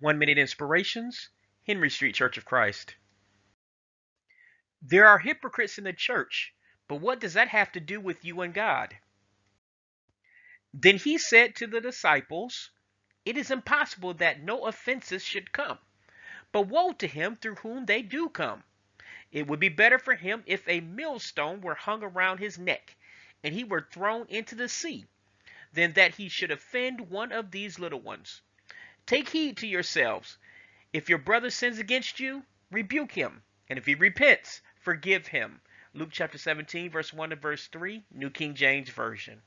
1 Minute Inspirations, Henry Street Church of Christ. There are hypocrites in the church, but what does that have to do with you and God? Then he said to the disciples, it is impossible that no offenses should come, but woe to him through whom they do come. It would be better for him if a millstone were hung around his neck, and he were thrown into the sea, than that he should offend one of these little ones. Take heed to yourselves. If your brother sins against you, rebuke him, and if he repents, forgive him. Luke chapter 17, verse 1 to verse 3, New King James Version.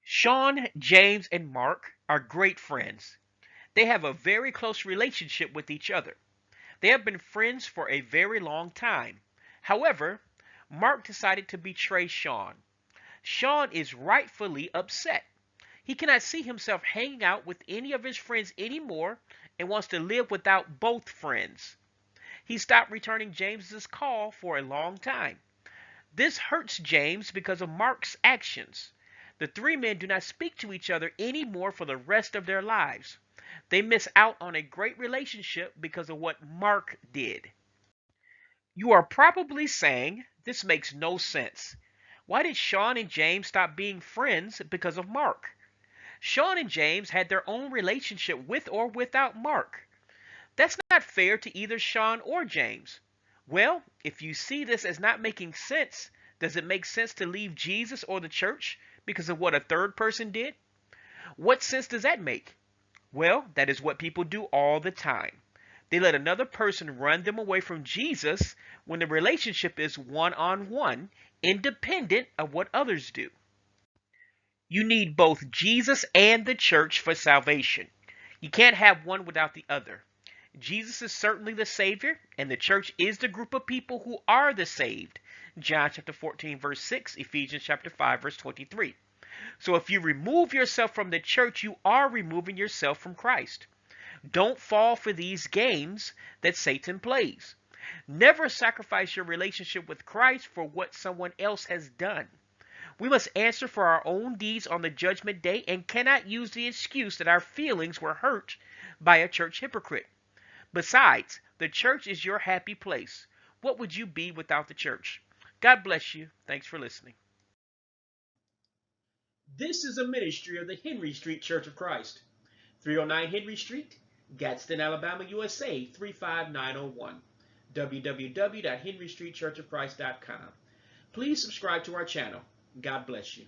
Shawn, James, and Mark are great friends. They have a very close relationship with each other. They have been friends for a very long time. However, Mark decided to betray Shawn. Shawn is rightfully upset. He cannot see himself hanging out with any of his friends anymore and wants to live without both friends. He stopped returning James's call for a long time. This hurts James because of Mark's actions. The three men do not speak to each other anymore for the rest of their lives. They miss out on a great relationship because of what Mark did. You are probably saying, this makes no sense. Why did Shawn and James stop being friends because of Mark? Shawn and James had their own relationship with or without Mark. That's not fair to either Shawn or James. Well, if you see this as not making sense, does it make sense to leave Jesus or the church because of what a third person did? What sense does that make? Well, that is what people do all the time. They let another person run them away from Jesus when the relationship is one-on-one, independent of what others do. You need both Jesus and the church for salvation. You can't have one without the other. Jesus is certainly the Savior, and the church is the group of people who are the saved. John chapter 14, verse 6, Ephesians chapter 5, verse 23. So if you remove yourself from the church, you are removing yourself from Christ. Don't fall for these games that Satan plays. Never sacrifice your relationship with Christ for what someone else has done. We must answer for our own deeds on the judgment day and cannot use the excuse that our feelings were hurt by a church hypocrite. Besides, the church is your happy place. What would you be without the church? God bless you. Thanks for listening. This is a ministry of the Henry Street Church of Christ, 309 Henry Street, Gadsden, Alabama, USA 35901. www.henrystreetchurchofchrist.com. Please subscribe to our channel. God bless you.